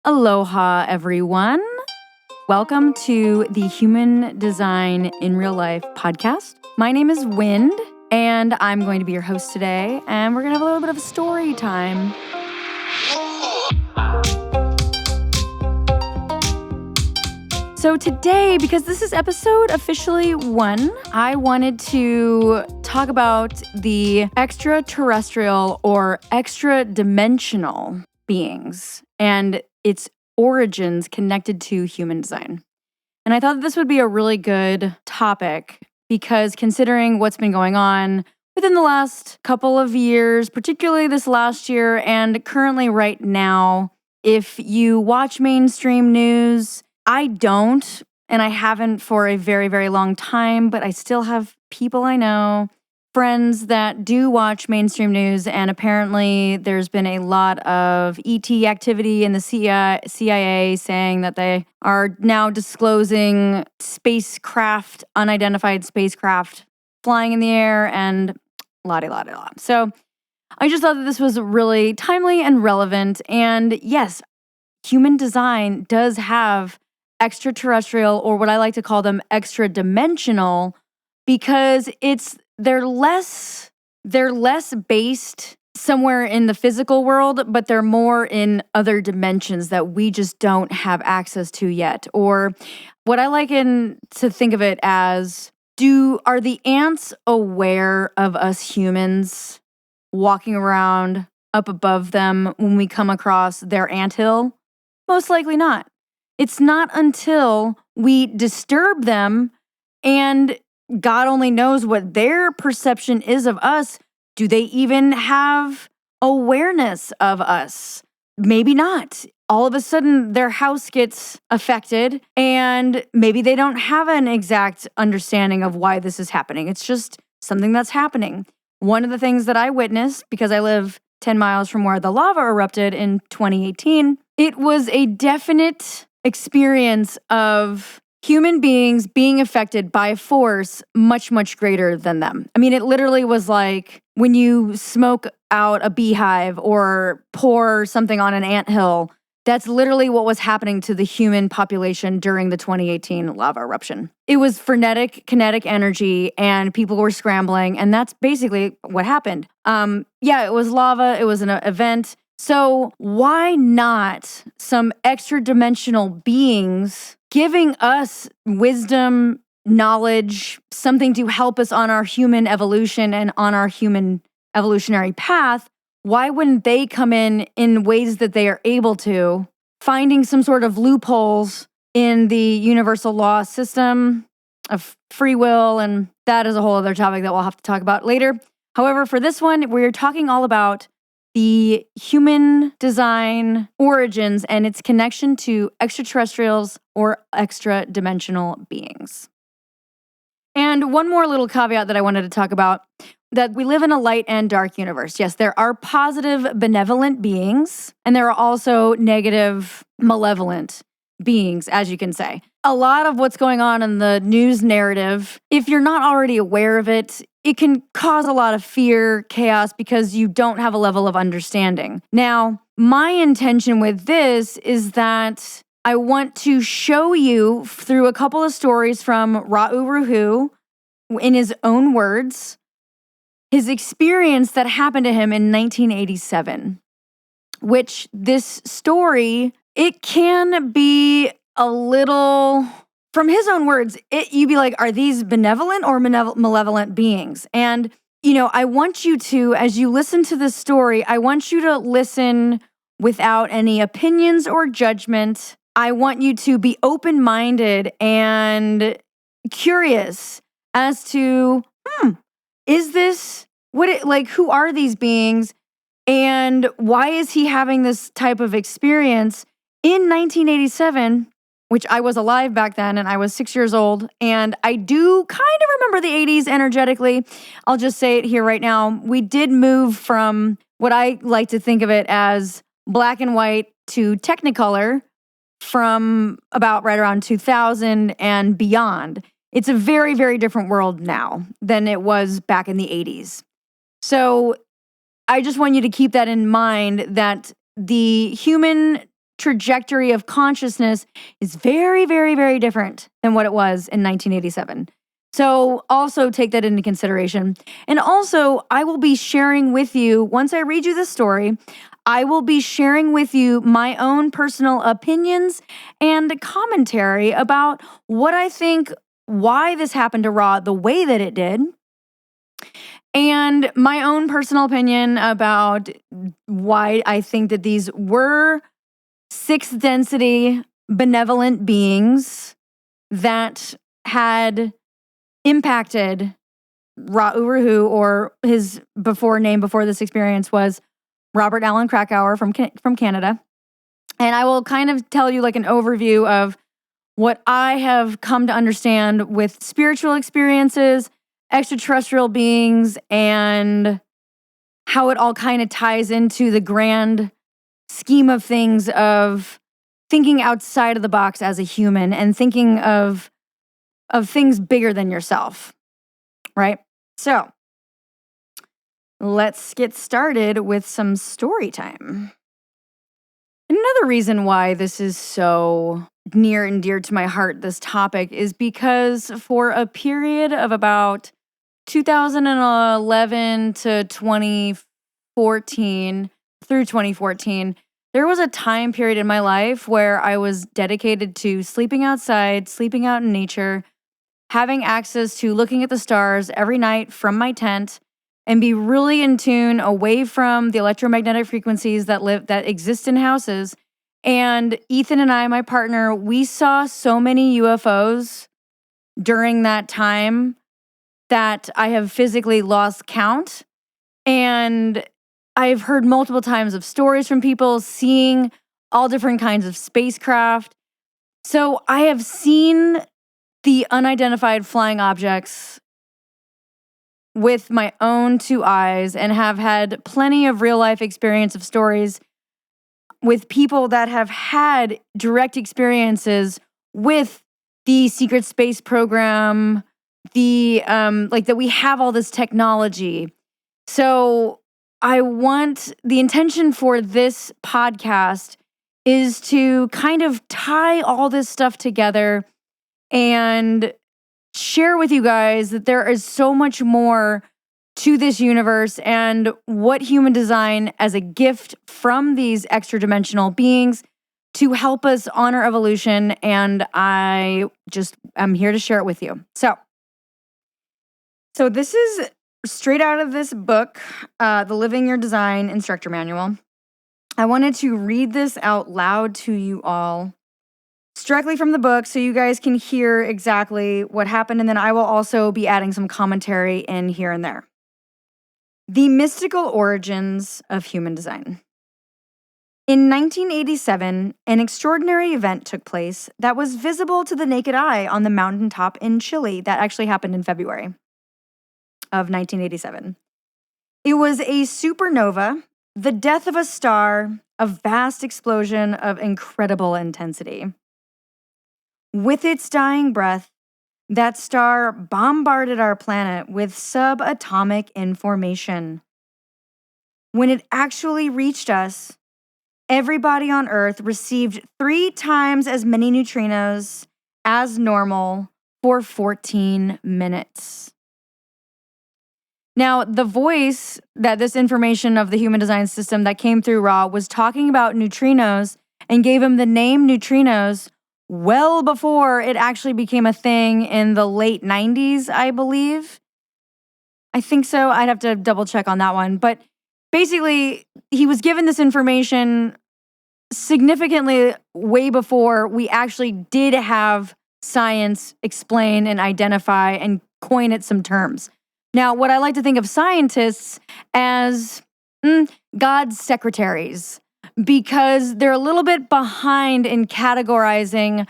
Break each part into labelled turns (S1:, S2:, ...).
S1: Aloha, everyone. Welcome to the Human Design in Real Life podcast. My name is Wynd, and I'm going to be your host today, and we're going to have a little bit of story time. So today, because this is episode officially 1, I wanted to talk about the extraterrestrial or extra-dimensional beings and its origins connected to human design. And I thought this would be a really good topic because considering what's been going on within the last couple of years, particularly this last year and currently right now, if you watch mainstream news, I don't, and I haven't for a very, very long time, but I still have people I know, friends that do watch mainstream news, and apparently there's been a lot of ET activity in the CIA saying that they are now disclosing spacecraft, unidentified spacecraft flying in the air, and la-di-la-di-la. So I just thought that this was really timely and relevant, and yes, human design does have extraterrestrial, or what I like to call them extra-dimensional, because they're less based somewhere in the physical world, but they're more in other dimensions that we just don't have access to yet. Or what I like to think of it as, are the ants aware of us humans walking around up above them when we come across their anthill? Most likely not. It's not until we disturb them and God only knows what their perception is of us. Do they even have awareness of us? Maybe not. All of a sudden, their house gets affected, and maybe they don't have an exact understanding of why this is happening. It's just something that's happening. One of the things that I witnessed, because I live 10 miles from where the lava erupted in 2018, it was a definite experience of human beings being affected by a force much, much greater than them. I mean, it literally was like when you smoke out a beehive or pour something on an anthill. That's literally what was happening to the human population during the 2018 lava eruption. It was frenetic, kinetic energy, and people were scrambling, and that's basically what happened. It was lava, it was an event. So why not some extra-dimensional beings giving us wisdom, knowledge, something to help us on our human evolution and on our human evolutionary path? Why wouldn't they come in ways that they are able to, finding some sort of loopholes in the universal law system of free will? And that is a whole other topic that we'll have to talk about later. However, for this one, we're talking all about the human design origins and its connection to extraterrestrials or extra-dimensional beings. And one more little caveat that I wanted to talk about, that we live in a light and dark universe. Yes, there are positive benevolent beings, and there are also negative malevolent beings, as you can say. A lot of what's going on in the news narrative, if you're not already aware of it, it can cause a lot of fear, chaos, because you don't have a level of understanding. Now, my intention with this is that I want to show you through a couple of stories from Uru Hu, in his own words, his experience that happened to him in 1987, which this story, it can be a little, from his own words, you'd be like, are these benevolent or malevolent beings? And, I want you to, as you listen to this story, I want you to listen without any opinions or judgment. I want you to be open-minded and curious as to, is this, who are these beings? And why is he having this type of experience in 1987, which I was alive back then and I was 6 years old. And I do kind of remember the 80s energetically. I'll just say it here right now. We did move from what I like to think of it as black and white to Technicolor from about right around 2000 and beyond. It's a very, very different world now than it was back in the 80s. So I just want you to keep that in mind, that the human trajectory of consciousness is very, very, very different than what it was in 1987. So also take that into consideration. And also, I will be sharing with you, once I read you the story, I will be sharing with you my own personal opinions and commentary about what I think, why this happened to Ra the way that it did, and my own personal opinion about why I think that these were sixth density benevolent beings that had impacted Uru Hu, or his name before this experience was Robert Allen Krakauer from Canada. And I will kind of tell you like an overview of what I have come to understand with spiritual experiences, extraterrestrial beings, and how it all kind of ties into the grand scheme of things of thinking outside of the box as a human and thinking of things bigger than yourself, right? So let's get started with some story time. Another reason why this is so near and dear to my heart, this topic, is because for a period of about 2011 to 2014, through 2014, there was a time period in my life where I was dedicated to sleeping outside, sleeping out in nature, having access to looking at the stars every night from my tent, and be really in tune away from the electromagnetic frequencies that exist in houses. And Ethan and I, my partner, we saw so many UFOs during that time that I have physically lost count. And I've heard multiple times of stories from people seeing all different kinds of spacecraft. So I have seen the unidentified flying objects with my own two eyes and have had plenty of real life experience of stories with people that have had direct experiences with the secret space program, like that we have all this technology. So the intention for this podcast is to kind of tie all this stuff together and share with you guys that there is so much more to this universe and what human design as a gift from these extra-dimensional beings to help us on our evolution. And I'm here to share it with you. So this is straight out of this book, the Living Your Design Instructor Manual. I wanted to read this out loud to you all. It's directly from the book, so you guys can hear exactly what happened, and then I will also be adding some commentary in here and there. The mystical origins of human design. In 1987, an extraordinary event took place that was visible to the naked eye on the mountaintop in Chile. That actually happened in February of 1987. It was a supernova, the death of a star, a vast explosion of incredible intensity. With its dying breath, that star bombarded our planet with subatomic information. When it actually reached us, everybody on Earth received 3 times as many neutrinos as normal for 14 minutes. Now, the voice that this information of the human design system that came through Ra was talking about neutrinos and gave him the name neutrinos well before it actually became a thing in the late 90s, I believe. I think so. I'd have to double check on that one. But basically, he was given this information significantly way before we actually did have science explain and identify and coin it some terms. Now, what I like to think of scientists as God's secretaries, because they're a little bit behind in categorizing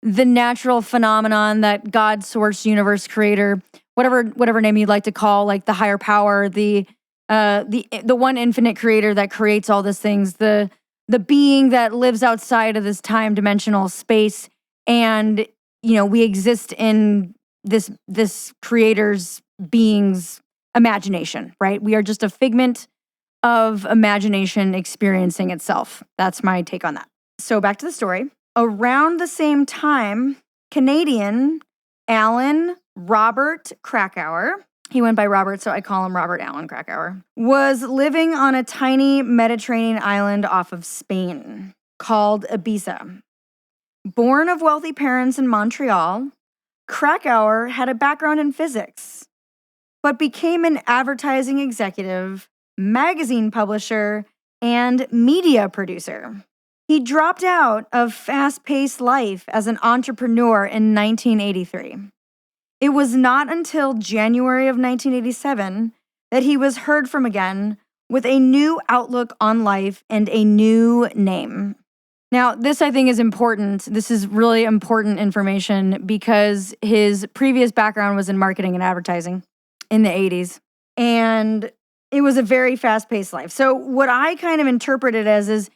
S1: the natural phenomenon that God, source, universe, creator, whatever name you'd like to call, like the higher power, the one infinite creator that creates all these things, the being that lives outside of this time dimensional space, and we exist in this creator's being's imagination, right? We are just a figment of imagination experiencing itself. That's my take on that. So back to the story. Around the same time, Canadian Alan Robert Krakauer, he went by Robert, so I call him Robert Alan Krakauer, was living on a tiny Mediterranean island off of Spain called Ibiza. Born of wealthy parents in Montreal, Krakauer had a background in physics, but became an advertising executive, magazine publisher, and media producer. He dropped out of fast-paced life as an entrepreneur in 1983. It was not until January of 1987 that he was heard from again with a new outlook on life and a new name. Now, this I think is important. This is really important information because his previous background was in marketing and advertising in the 80s. And it was a very fast-paced life. So what I kind of interpret it as is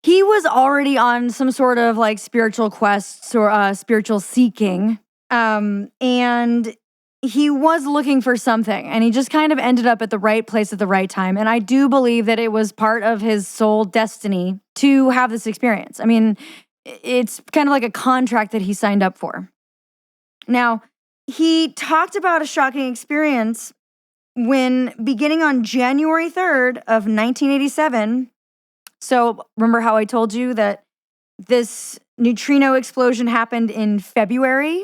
S1: he was already on some sort of like spiritual quests or spiritual seeking. And he was looking for something, and he just kind of ended up at the right place at the right time. And I do believe that it was part of his soul destiny to have this experience. I mean, it's kind of like a contract that he signed up for. Now, he talked about a shocking experience when, beginning on January 3rd of 1987, so remember how I told you that this neutrino explosion happened in February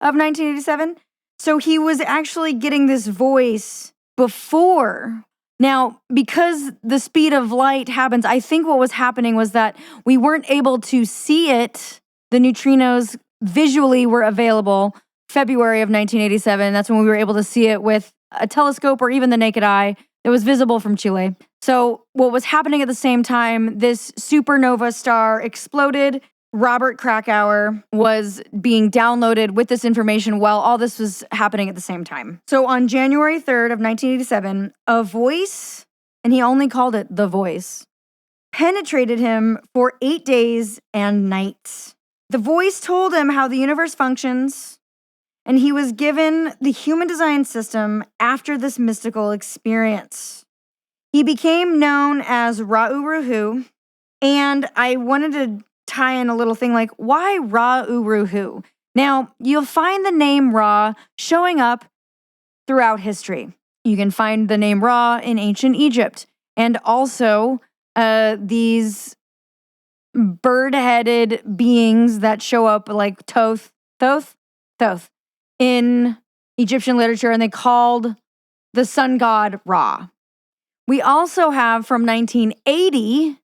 S1: of 1987? So he was actually getting this voice before. Now, because the speed of light happens, I think what was happening was that we weren't able to see it. The neutrinos visually were available February of 1987. That's when we were able to see it with a telescope or even the naked eye. It was visible from Chile. So what was happening at the same time, this supernova star exploded. Robert Krakauer was being downloaded with this information while all this was happening at the same time. So on January 3rd of 1987, a voice, and he only called it the voice, penetrated him for 8 days and nights. The voice told him how the universe functions, and he was given the human design system after this mystical experience. He became known as Uru Hu, and I wanted to tie in a little thing like, why Uru Hu? Now, you'll find the name Ra showing up throughout history. You can find the name Ra in ancient Egypt, and also these bird-headed beings that show up like Thoth in Egyptian literature, and they called the sun god Ra. We also have from 1980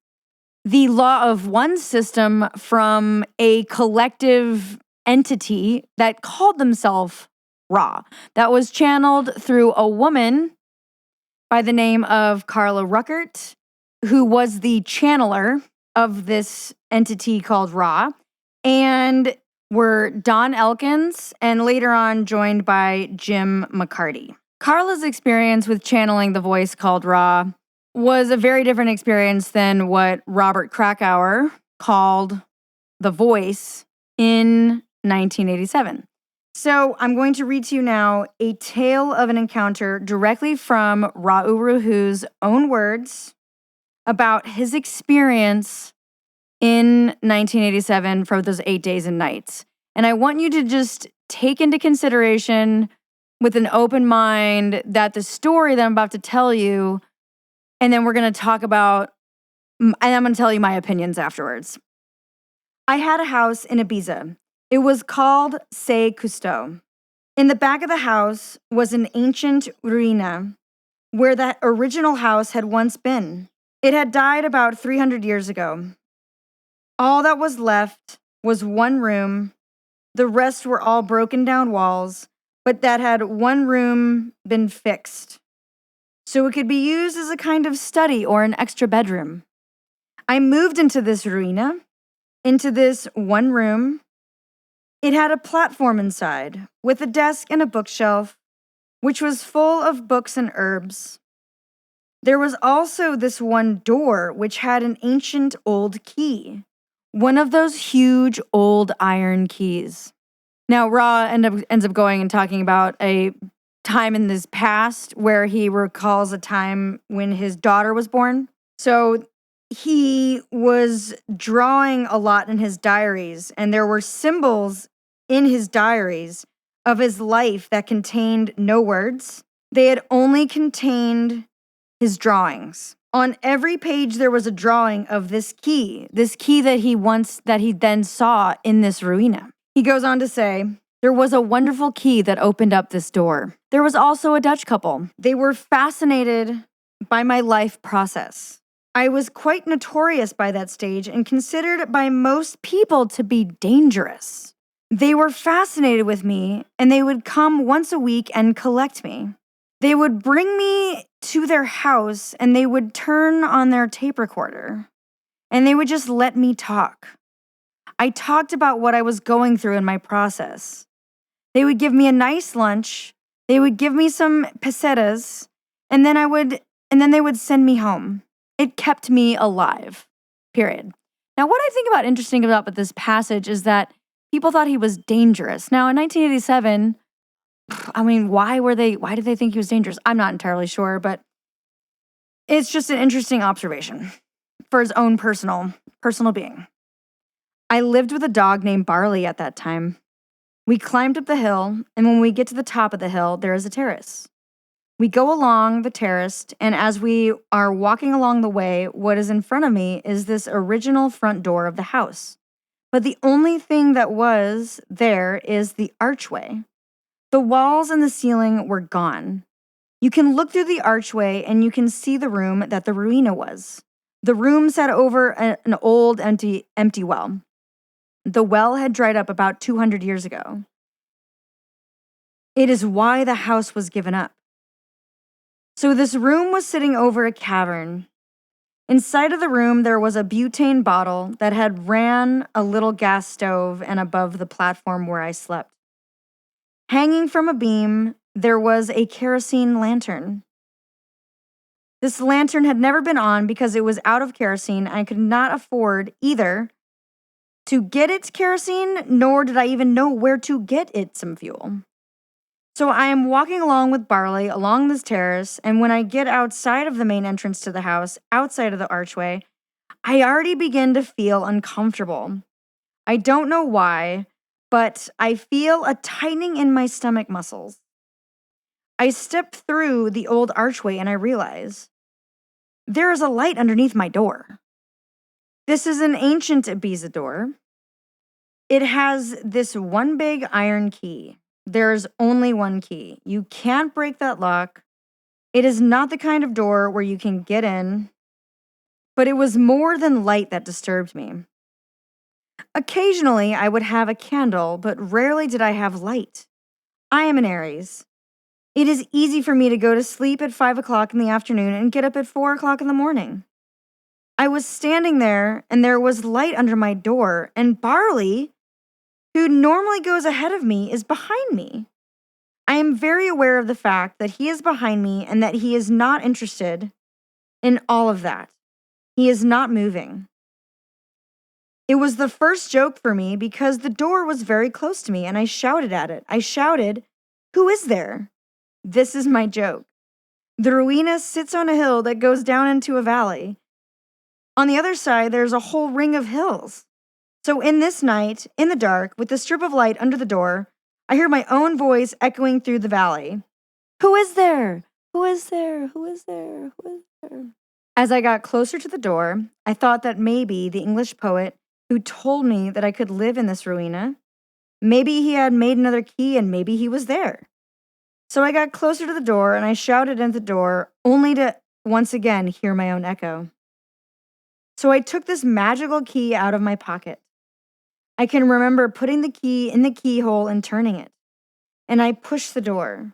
S1: the law of one system from a collective entity that called themselves Ra. That was channeled through a woman by the name of Carla Ruckert, who was the channeler of this entity called Ra, and were Don Elkins, and later on joined by Jim McCarty. Carla's experience with channeling the voice called Ra was a very different experience than what Robert Krakauer called the voice in 1987. So I'm going to read to you now a tale of an encounter directly from Uru Hu's own words about his experience in 1987 for those 8 days and nights. And I want you to just take into consideration with an open mind that the story that I'm about to tell you, and then we're going to talk about, and I'm going to tell you my opinions afterwards. I had a house in Ibiza. It was called Se Cousteau. In the back of the house was an ancient ruina where that original house had once been. It had died about 300 years ago. All that was left was one room. The rest were all broken down walls, but that had one room been fixed, so it could be used as a kind of study or an extra bedroom. I moved into this ruina, into this one room. It had a platform inside, with a desk and a bookshelf, which was full of books and herbs. There was also this one door, which had an ancient old key, one of those huge old iron keys. Now, Ra ends up going and talking about a time in this past where he recalls a time when his daughter was born. So he was drawing a lot in his diaries, and there were symbols in his diaries of his life that contained no words. They had only contained his drawings. On every page, there was a drawing of this key that he then saw in this ruina. He goes on to say, there was a wonderful key that opened up this door. There was also a Dutch couple. They were fascinated by my life process. I was quite notorious by that stage and considered by most people to be dangerous. They were fascinated with me, and they would come once a week and collect me. They would bring me to their house, and they would turn on their tape recorder, and they would just let me talk. I talked about what I was going through in my process. They would give me a nice lunch. They would give me some pesetas, and then they would send me home. It kept me alive, period. Now, what I think about interesting about this passage is that people thought he was dangerous. Now, in 1987, I mean, why did they think he was dangerous? I'm not entirely sure, but it's just an interesting observation for his own personal being. I lived with a dog named Barley at that time. We climbed up the hill, and when we get to the top of the hill, there is a terrace. We go along the terrace, and as we are walking along the way, what is in front of me is this original front door of the house. But the only thing that was there is the archway. The walls and the ceiling were gone. You can look through the archway and you can see the room that the ruina was. The room sat over an old empty well. The well had dried up about 200 years ago. It is why the house was given up. So this room was sitting over a cavern. Inside of the room, there was a butane bottle that had ran a little gas stove and above the platform where I slept. Hanging from a beam, there was a kerosene lantern. This lantern had never been on because it was out of kerosene. I could not afford either to get it kerosene, nor did I even know where to get it some fuel. So I am walking along with Barley along this terrace, and when I get outside of the main entrance to the house, outside of the archway, I already begin to feel uncomfortable. I don't know why, but I feel a tightening in my stomach muscles. I step through the old archway and I realize there is a light underneath my door. This is an ancient Ibiza door. It has this one big iron key. There's only one key. You can't break that lock. It is not the kind of door where you can get in, but it was more than light that disturbed me. Occasionally, I would have a candle, but rarely did I have light. I am an Aries. It is easy for me to go to sleep at 5 o'clock in the afternoon and get up at 4 o'clock in the morning. I was standing there, and there was light under my door, and Barley, who normally goes ahead of me, is behind me. I am very aware of the fact that he is behind me and that he is not interested in all of that. He is not moving. It was the first joke for me because the door was very close to me and I shouted at it. I shouted, "Who is there?" This is my joke. The ruina sits on a hill that goes down into a valley. On the other side, there's a whole ring of hills. So in this night, in the dark, with the strip of light under the door, I hear my own voice echoing through the valley. Who is there? Who is there? Who is there? Who is there? As I got closer to the door, I thought that maybe the English poet who told me that I could live in this ruina, maybe he had made another key and maybe he was there. So I got closer to the door and I shouted at the door, only to once again hear my own echo. So I took this magical key out of my pocket. I can remember putting the key in the keyhole and turning it. And I pushed the door.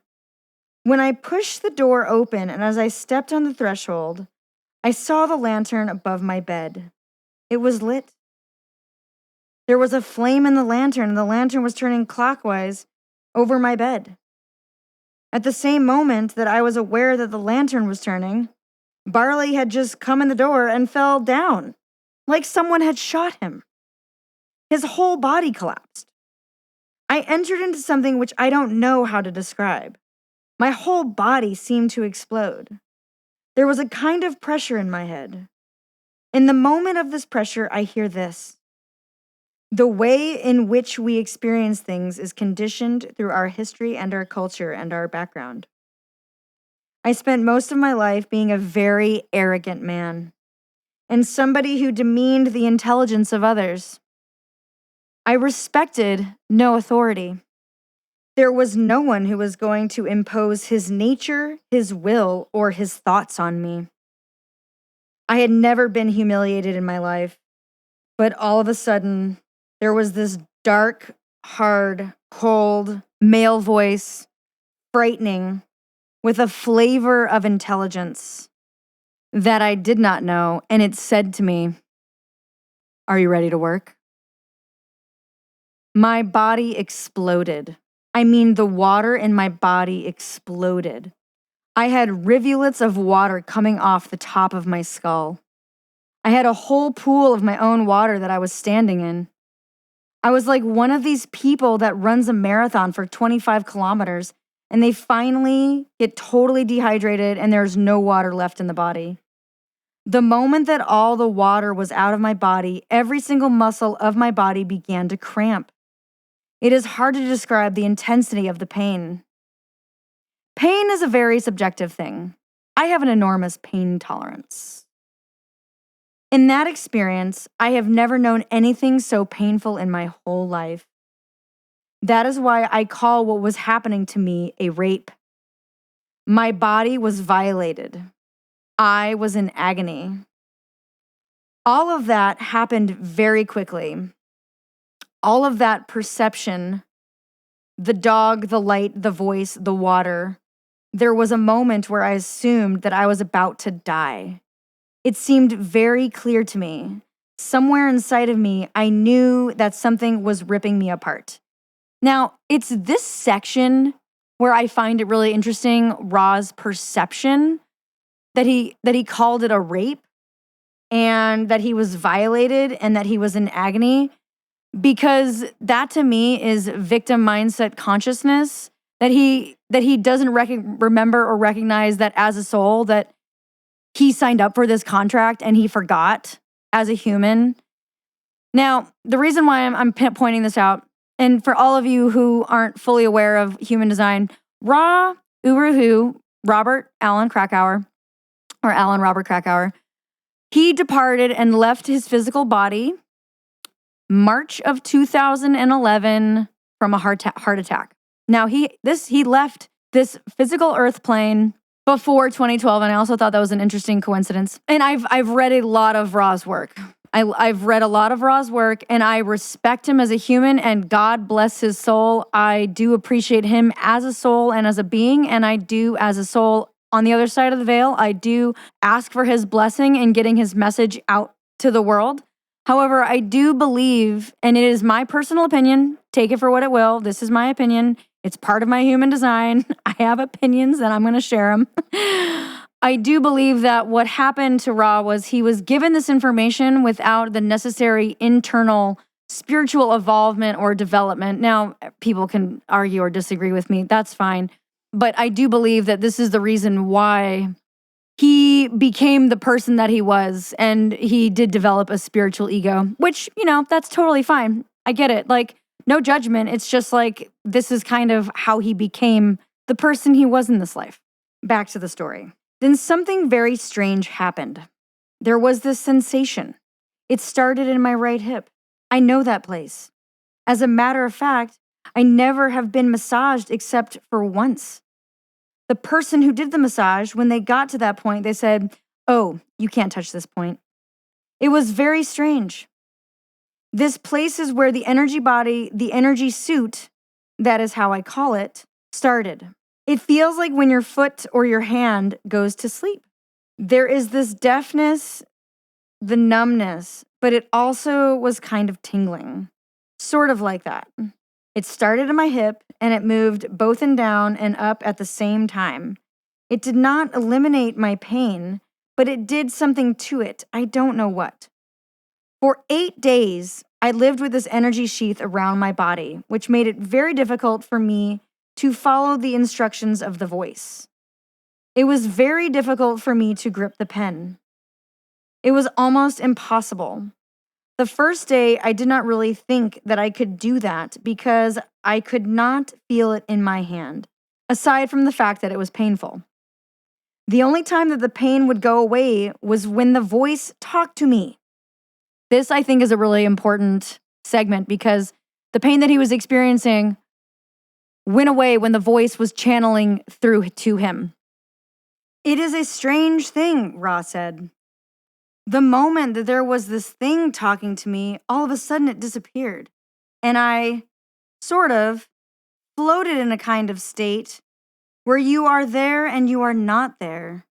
S1: When I pushed the door open and as I stepped on the threshold, I saw the lantern above my bed. It was lit. There was a flame in the lantern and the lantern was turning clockwise over my bed. At the same moment that I was aware that the lantern was turning, Barley had just come in the door and fell down, like someone had shot him. His whole body collapsed. I entered into something which I don't know how to describe. My whole body seemed to explode. There was a kind of pressure in my head. In the moment of this pressure, I hear this. The way in which we experience things is conditioned through our history and our culture and our background. I spent most of my life being a very arrogant man and somebody who demeaned the intelligence of others. I respected no authority. There was no one who was going to impose his nature, his will, or his thoughts on me. I had never been humiliated in my life, but all of a sudden, there was this dark, hard, cold, male voice, frightening, with a flavor of intelligence that I did not know, and it said to me, "Are you ready to work?" My body exploded. I mean, the water in my body exploded. I had rivulets of water coming off the top of my skull. I had a whole pool of my own water that I was standing in. I was like one of these people that runs a marathon for 25 kilometers and they finally get totally dehydrated and there's no water left in the body. The moment that all the water was out of my body, every single muscle of my body began to cramp. It is hard to describe the intensity of the pain. Pain is a very subjective thing. I have an enormous pain tolerance. In that experience, I have never known anything so painful in my whole life. That is why I call what was happening to me a rape. My body was violated. I was in agony. All of that happened very quickly. All of that perception, the dog, the light, the voice, the water, there was a moment where I assumed that I was about to die. It seemed very clear to me. Somewhere inside of me, I knew that something was ripping me apart. Now, it's this section where I find it really interesting, Ra's perception, that he called it a rape and that he was violated and that he was in agony, because that to me is victim mindset consciousness, that he doesn't remember or recognize that as a soul that he signed up for this contract and he forgot as a human. Now, the reason why I'm pointing this out, and for all of you who aren't fully aware of human design, Uru Hu, Alan Robert Krakauer, he departed and left his physical body March of 2011 from a heart attack. Now, he left this physical earth plane before 2012, and I also thought that was an interesting coincidence. And I've read a lot of Ra's work. I've read a lot of Ra's work, and I respect him as a human, and God bless his soul. I do appreciate him as a soul and as a being, and I do as a soul on the other side of the veil. I do ask for his blessing in getting his message out to the world. However, I do believe, and it is my personal opinion, take it for what it will. This is my opinion. It's part of my human design. I have opinions and I'm going to share them. I do believe that what happened to Ra was he was given this information without the necessary internal spiritual evolvement or development. Now, people can argue or disagree with me. That's fine. But I do believe that this is the reason why he became the person that he was, and he did develop a spiritual ego, which, that's totally fine. I get it. Like, no judgment. It's just like, this is kind of how he became the person he was in this life. Back to the story. Then something very strange happened. There was this sensation. It started in my right hip. I know that place. As a matter of fact, I never have been massaged except for once. The person who did the massage, when they got to that point, they said, "Oh, you can't touch this point." It was very strange. This place is where the energy body, the energy suit, that is how I call it, started. It feels like when your foot or your hand goes to sleep. There is this deafness, the numbness, but it also was kind of tingling, sort of like that. It started in my hip and it moved both and down and up at the same time. It did not eliminate my pain, but it did something to it. I don't know what. For 8 days, I lived with this energy sheath around my body, which made it very difficult for me to follow the instructions of the voice. It was very difficult for me to grip the pen. It was almost impossible. The first day, I did not really think that I could do that because I could not feel it in my hand, aside from the fact that it was painful. The only time that the pain would go away was when the voice talked to me. This, I think, is a really important segment because the pain that he was experiencing went away when the voice was channeling through to him. It is a strange thing, Ra said. The moment that there was this thing talking to me, all of a sudden it disappeared. And I sort of floated in a kind of state where you are there and you are not there.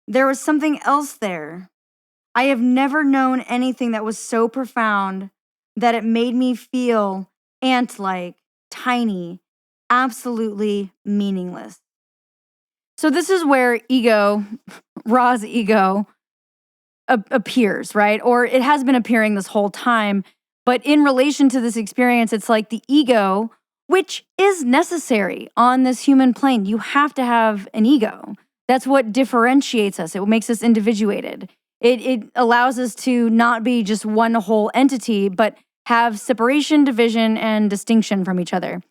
S1: There was something else there. I have never known anything that was so profound that it made me feel ant-like, tiny, absolutely meaningless. So this is where ego, Ra's ego, appears, right? Or it has been appearing this whole time. But in relation to this experience, it's like the ego, which is necessary on this human plane. You have to have an ego. That's what differentiates us. It makes us individuated. It allows us to not be just one whole entity, but have separation, division, and distinction from each other.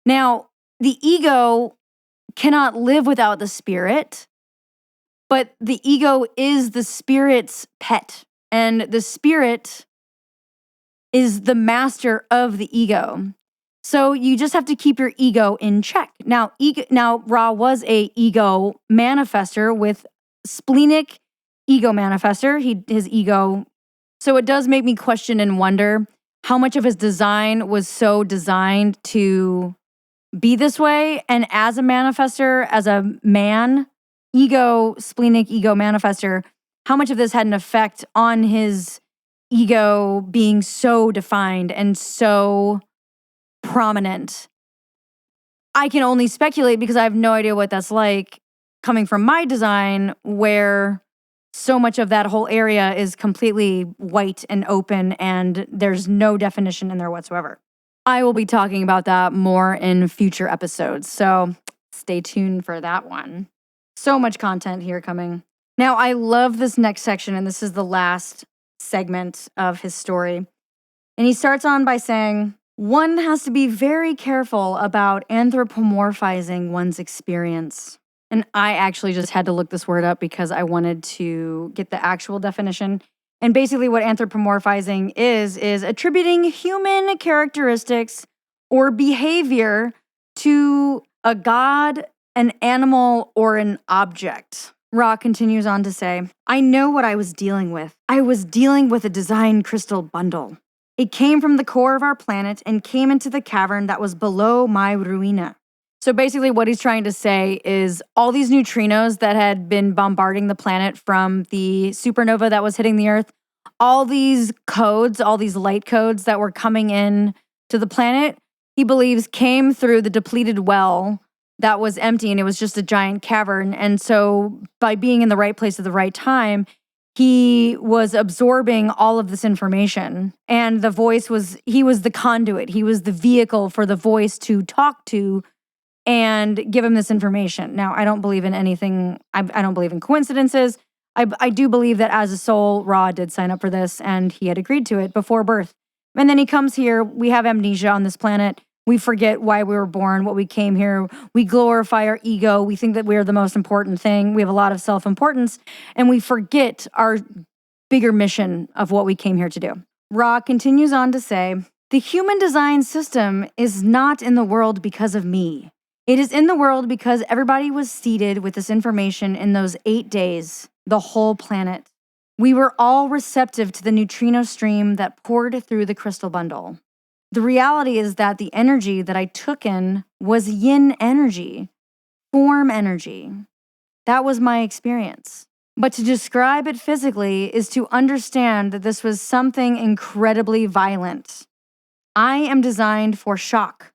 S1: Now, the ego cannot live without the spirit, but the ego is the spirit's pet, and the spirit is the master of the ego. So you just have to keep your ego in check. Now, Ra was a ego manifester with splenic ego manifester. His ego. So it does make me question and wonder how much of his design was so designed to be this way. And as a manifester, as a man, splenic ego manifester, how much of this had an effect on his ego being so defined and so prominent? I can only speculate because I have no idea what that's like coming from my design, where so much of that whole area is completely white and open and there's no definition in there whatsoever. I will be talking about that more in future episodes, so stay tuned for that one. So much content here coming. Now, I love this next section, and this is the last segment of his story. And he starts on by saying, one has to be very careful about anthropomorphizing one's experience. And I actually just had to look this word up because I wanted to get the actual definition. And basically what anthropomorphizing is attributing human characteristics or behavior to a god, an animal, or an object. Ra continues on to say, I know what I was dealing with. I was dealing with a design crystal bundle. It came from the core of our planet and came into the cavern that was below my ruina. So basically what he's trying to say is all these neutrinos that had been bombarding the planet from the supernova that was hitting the Earth, all these codes, all these light codes that were coming in to the planet, he believes came through the depleted well that was empty and it was just a giant cavern. And so by being in the right place at the right time, he was absorbing all of this information. And the voice he was the conduit. He was the vehicle for the voice to talk to and give him this information. Now, I don't believe in anything. I don't believe in coincidences. I do believe that as a soul, Ra did sign up for this and he had agreed to it before birth. And then he comes here. We have amnesia on this planet. We forget why we were born, what we came here. We glorify our ego. We think that we're the most important thing. We have a lot of self-importance, and we forget our bigger mission of what we came here to do. Ra continues on to say, the human design system is not in the world because of me. It is in the world because everybody was seeded with this information in those 8 days, the whole planet. We were all receptive to the neutrino stream that poured through the crystal bundle. The reality is that the energy that I took in was yin energy, form energy. That was my experience. But to describe it physically is to understand that this was something incredibly violent. I am designed for shock.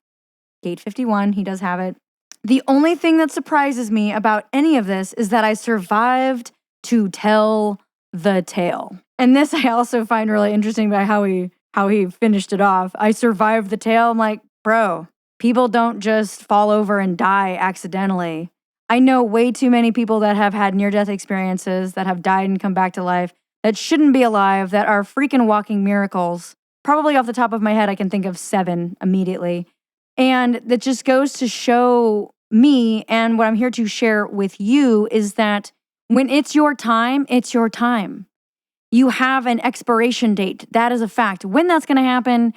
S1: Gate 51, he does have it. The only thing that surprises me about any of this is that I survived to tell the tale. And this I also find really interesting by how he finished it off. I survived the tale. I'm like, bro, people don't just fall over and die accidentally. I know way too many people that have had near-death experiences that have died and come back to life that shouldn't be alive that are freaking walking miracles. Probably off the top of my head, I can think of 7 immediately. And that just goes to show me, and what I'm here to share with you is that when it's your time, it's your time. You have an expiration date. That is a fact. When that's going to happen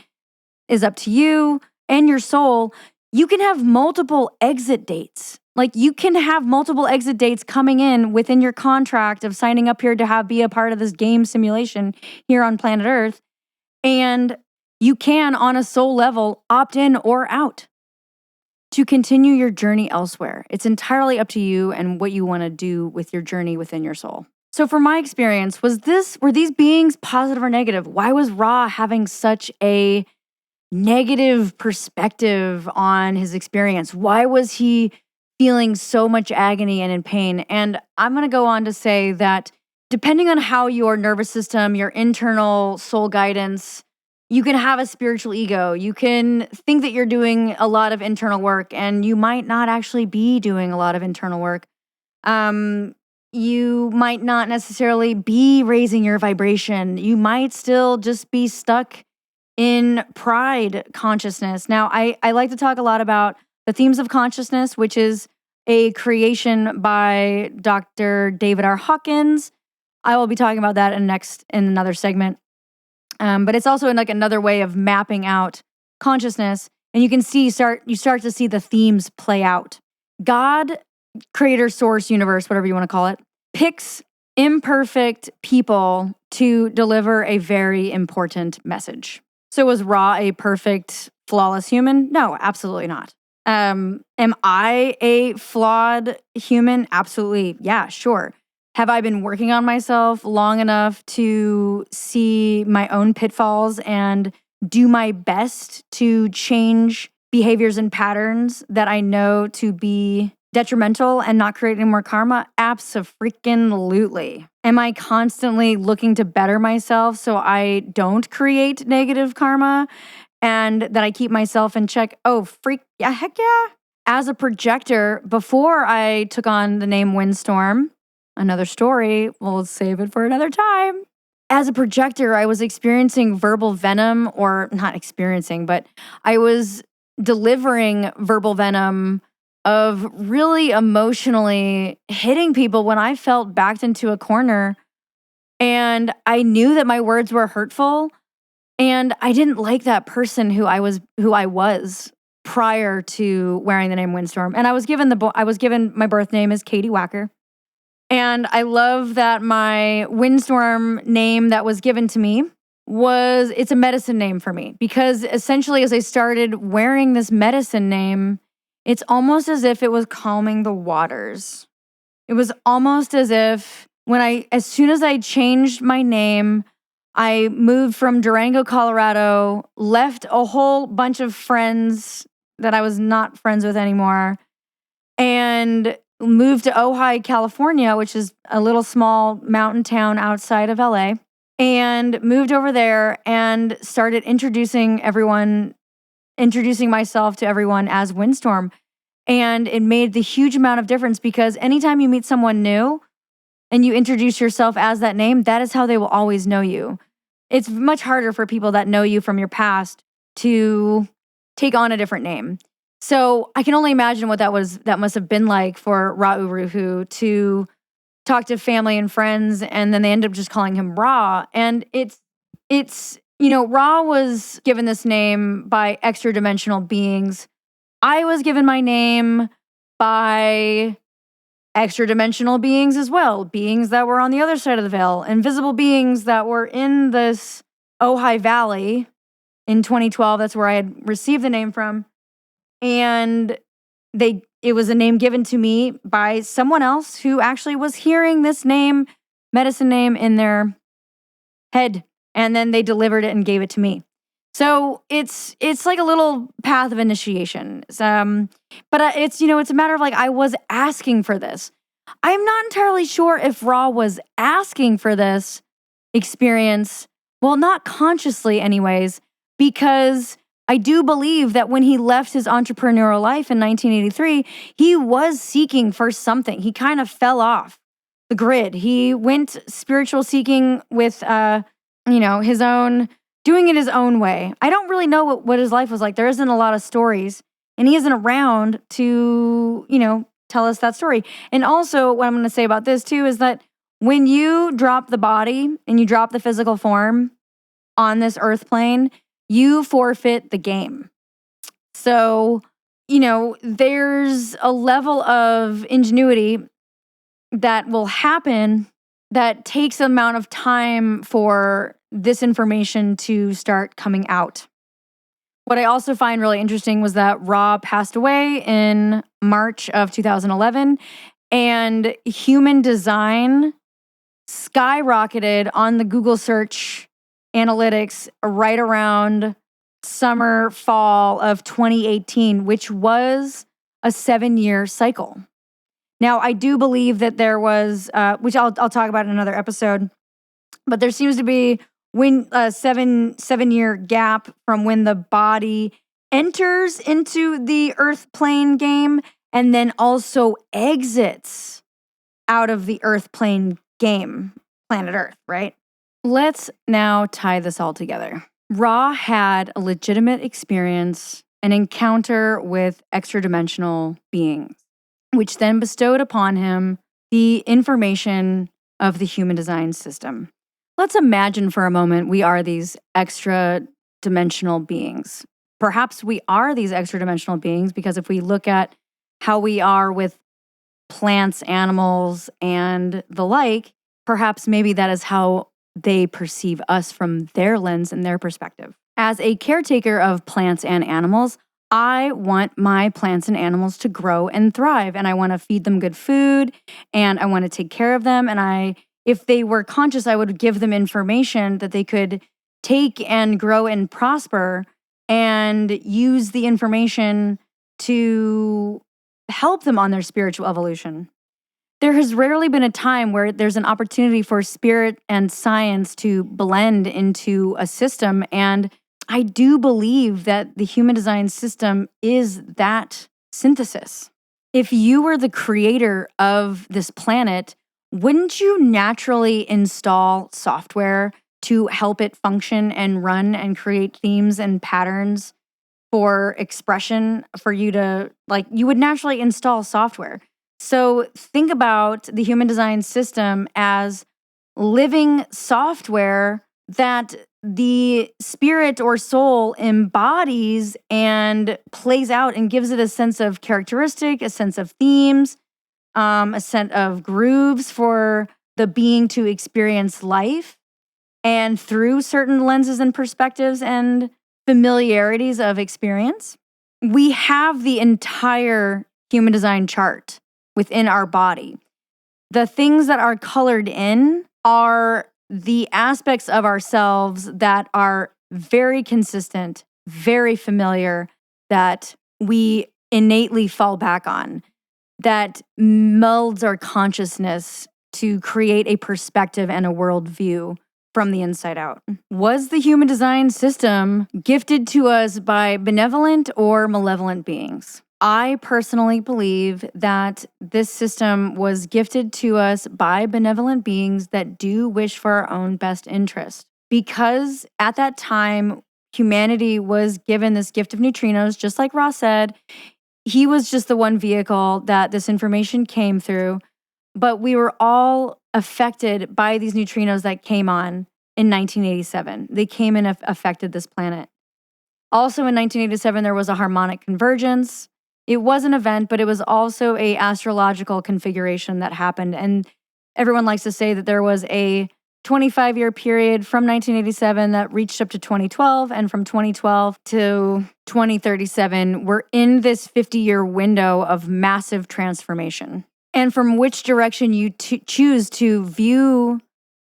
S1: is up to you and your soul. You can have multiple exit dates. Like you can have multiple exit dates coming in within your contract of signing up here to be a part of this game simulation here on planet Earth. And you can, on a soul level, opt in or out to continue your journey elsewhere. It's entirely up to you and what you want to do with your journey within your soul. So from my experience, were these beings positive or negative? Why was Ra having such a negative perspective on his experience? Why was he feeling so much agony and in pain? And I'm going to go on to say that depending on how your nervous system, your internal soul guidance, you can have a spiritual ego. You can think that you're doing a lot of internal work, and you might not actually be doing a lot of internal work. You might not necessarily be raising your vibration. You might still just be stuck in pride consciousness. Now, I like to talk a lot about the themes of consciousness, which is a creation by Dr. David R. Hawkins. I will be talking about that in another segment. But it's also like another way of mapping out consciousness, and you can see you start to see the themes play out. God, creator, source, universe, whatever you want to call it, picks imperfect people to deliver a very important message. So was Ra a perfect, flawless human? No, absolutely not. Am I a flawed human? Absolutely. Yeah, sure. Have I been working on myself long enough to see my own pitfalls and do my best to change behaviors and patterns that I know to be detrimental and not create any more karma? Abso-freaking-lutely. Am I constantly looking to better myself so I don't create negative karma and that I keep myself in check? Oh, yeah, heck yeah. As a projector, before I took on the name Windstorm, another story, we'll save it for another time. As a projector, I was experiencing verbal venom, or not experiencing, but I was delivering verbal venom of really emotionally hitting people when I felt backed into a corner. And I knew that my words were hurtful, and I didn't like that person who I was prior to wearing the name Windstorm. And I was given my birth name is Katie Wacker. And I love that my Windstorm name that was given to me it's a medicine name for me, because essentially as I started wearing this medicine name, it's almost as if it was calming the waters. It was almost as if as soon as I changed my name, I moved from Durango, Colorado, left a whole bunch of friends that I was not friends with anymore, and moved to Ojai, California, which is a little small mountain town outside of LA, and moved over there and started introducing myself to everyone as Windstorm. And it made the huge amount of difference, because anytime you meet someone new and you introduce yourself as that name, that is how they will always know you. It's much harder for people that know you from your past to take on a different name. So I can only imagine what that must have been like for Uru Hu to talk to family and friends, and then they end up just calling him Ra. And it's Ra was given this name by extra dimensional beings. I was given my name by extra dimensional beings as well, beings that were on the other side of the veil, invisible beings that were in this Ojai Valley in 2012. That's where I had received the name from. And it was a name given to me by someone else who actually was hearing this name, medicine name, in their head, and then they delivered it and gave it to me. So it's like a little path of initiation. But it's a matter of like, I was asking for this. I'm not entirely sure if Ra was asking for this experience. Well, not consciously anyways, because I do believe that when he left his entrepreneurial life in 1983, he was seeking for something. He kind of fell off. the grid. He went spiritual seeking with, his own, doing it his own way. I don't really know what his life was like. There isn't a lot of stories, and he isn't around to, tell us that story. And also, what I'm going to say about this too is that when you drop the body and you drop the physical form on this earth plane, you forfeit the game. So, there's a level of ingenuity that will happen that takes an amount of time for this information to start coming out. What I also find really interesting was that Ra passed away in March of 2011, and human design skyrocketed on the Google search analytics right around summer, fall of 2018, which was a 7-year cycle. Now, I do believe that there was, which I'll talk about in another episode, but there seems to be a 7-year gap from when the body enters into the earth plane game and then also exits out of the earth plane game, planet Earth, right? Let's now tie this all together. Ra had a legitimate experience, an encounter with extra-dimensional beings, which then bestowed upon him the information of the human design system. Let's imagine for a moment we are these extra-dimensional beings. Perhaps we are these extra-dimensional beings because if we look at how we are with plants, animals, and the like, perhaps maybe that is how they perceive us from their lens and their perspective. As a caretaker of plants and animals, I want my plants and animals to grow and thrive, and I want to feed them good food, and I want to take care of them, and if they were conscious, I would give them information that they could take and grow and prosper and use the information to help them on their spiritual evolution. There has rarely been a time where there's an opportunity for spirit and science to blend into a system, and I do believe that the human design system is that synthesis. If you were the creator of this planet, wouldn't you naturally install software to help it function and run and create themes and patterns for expression for you to, you would naturally install software. So think about the human design system as living software that the spirit or soul embodies and plays out and gives it a sense of characteristic, a sense of themes, a sense of grooves for the being to experience life. And through certain lenses and perspectives and familiarities of experience, we have the entire human design chart within our body. The things that are colored in are the aspects of ourselves that are very consistent, very familiar, that we innately fall back on, that melds our consciousness to create a perspective and a worldview from the inside out. Was the human design system gifted to us by benevolent or malevolent beings? I personally believe that this system was gifted to us by benevolent beings that do wish for our own best interest. Because at that time, humanity was given this gift of neutrinos, just like Ross said. He was just the one vehicle that this information came through. But we were all affected by these neutrinos that came on in 1987. They came and affected this planet. Also in 1987, there was a harmonic convergence. It was an event, but it was also a astrological configuration that happened. And everyone likes to say that there was a 25-year period from 1987 that reached up to 2012. And from 2012 to 2037, we're in this 50-year window of massive transformation. And from which direction you choose to view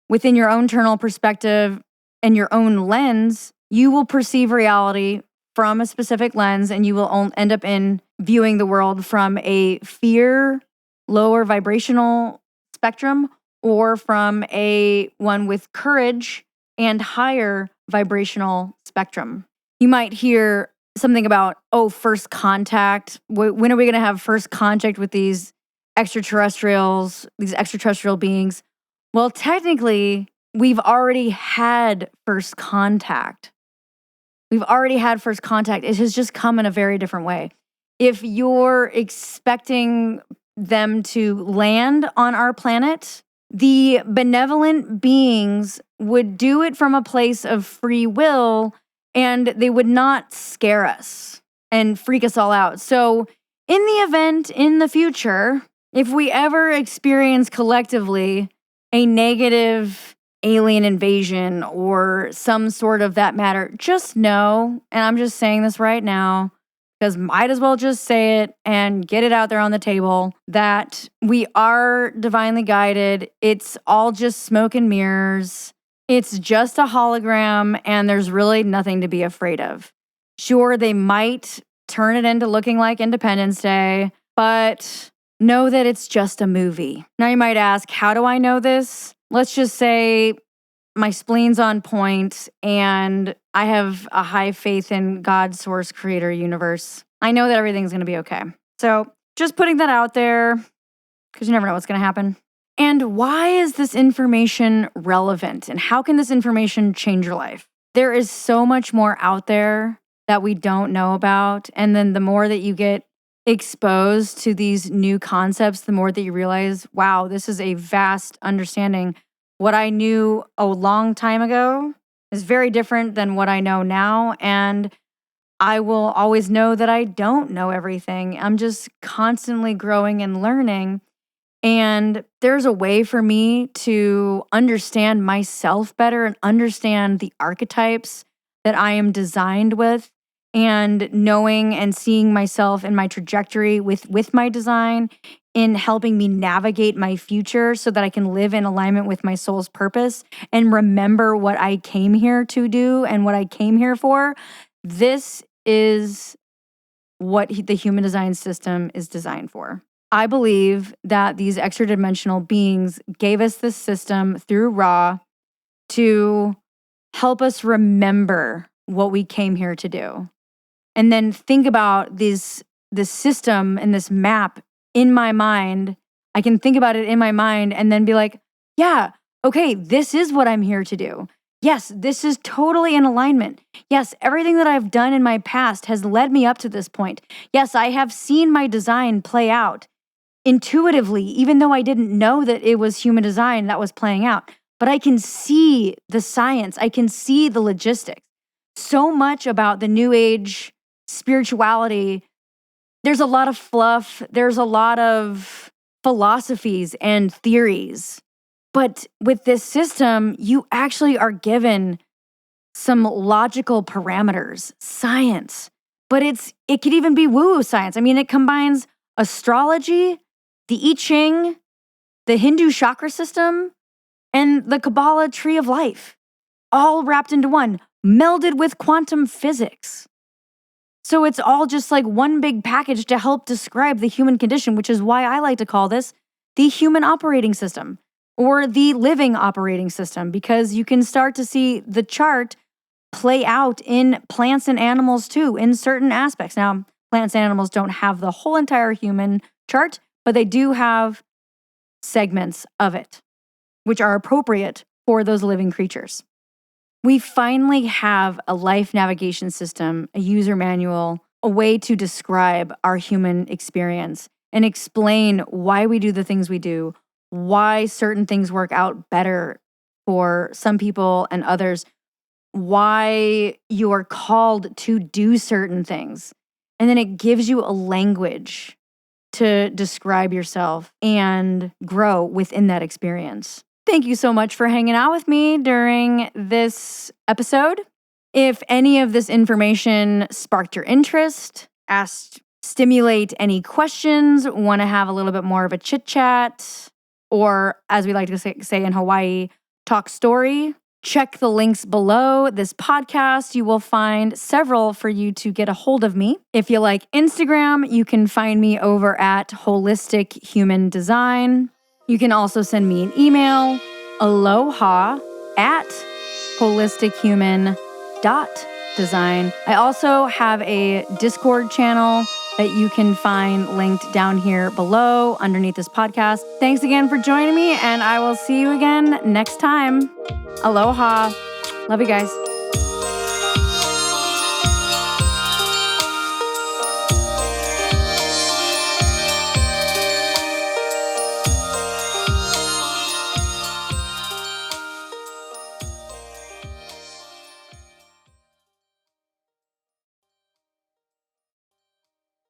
S1: within your own internal perspective and your own lens, you will perceive reality from a specific lens, and you will end up in viewing the world from a fear, lower vibrational spectrum, or from a one with courage and higher vibrational spectrum. You might hear something about, first contact. When are we going to have first contact with these extraterrestrials, these extraterrestrial beings. Well, technically, we've already had first contact. We've already had first contact. It has just come in a very different way. If you're expecting them to land on our planet, the benevolent beings would do it from a place of free will, and they would not scare us and freak us all out. So, in the event in the future, if we ever experience collectively a negative alien invasion or some sort of that matter, just know, and I'm just saying this right now, because might as well just say it and get it out there on the table, that we are divinely guided. It's all just smoke and mirrors. It's just a hologram, and there's really nothing to be afraid of. Sure, they might turn it into looking like Independence Day, but know that it's just a movie. Now you might ask, how do I know this? Let's just say my spleen's on point and I have a high faith in God, source, creator, universe. I know that everything's going to be okay. So just putting that out there, because you never know what's going to happen. And why is this information relevant? And how can this information change your life? There is so much more out there that we don't know about. And then the more that you get exposed to these new concepts, the more that you realize, wow, this is a vast understanding. What I knew a long time ago is very different than what I know now. And I will always know that I don't know everything. I'm just constantly growing and learning. And there's a way for me to understand myself better and understand the archetypes that I am designed with, and knowing and seeing myself in my trajectory with my design, in helping me navigate my future so that I can live in alignment with my soul's purpose and remember what I came here to do and what I came here for. This is what the human design system is designed for. I believe that these extra dimensional beings gave us this system through Ra to help us remember what we came here to do. And then think about this system and this map in my mind. I can think about it in my mind and then be like, yeah, okay, this is what I'm here to do. Yes, this is totally in alignment. Yes, everything that I've done in my past has led me up to this point. Yes, I have seen my design play out intuitively, even though I didn't know that it was human design that was playing out. But I can see the science. I can see the logistics. So much about the New Age spirituality, there's a lot of fluff. There's a lot of philosophies and theories. But with this system, you actually are given some logical parameters, science. But it could even be woo-woo science. I mean, it combines astrology, the I Ching, the Hindu chakra system, and the Kabbalah tree of life, all wrapped into one, melded with quantum physics. So it's all just like one big package to help describe the human condition, which is why I like to call this the human operating system or the living operating system, because you can start to see the chart play out in plants and animals too, in certain aspects. Now, plants and animals don't have the whole entire human chart, but they do have segments of it, which are appropriate for those living creatures. We finally have a life navigation system, a user manual, a way to describe our human experience and explain why we do the things we do, why certain things work out better for some people and others, why you are called to do certain things. And then it gives you a language to describe yourself and grow within that experience. Thank you so much for hanging out with me during this episode. If any of this information sparked your interest, stimulate any questions, want to have a little bit more of a chit chat, or as we like to say in Hawaii, talk story, check the links below this podcast. You will find several for you to get a hold of me. If you like Instagram, you can find me over at Holistic Human Design. You can also send me an email, aloha@holistichuman.design. I also have a Discord channel that you can find linked down here below underneath this podcast. Thanks again for joining me, and I will see you again next time. Aloha. Love you guys.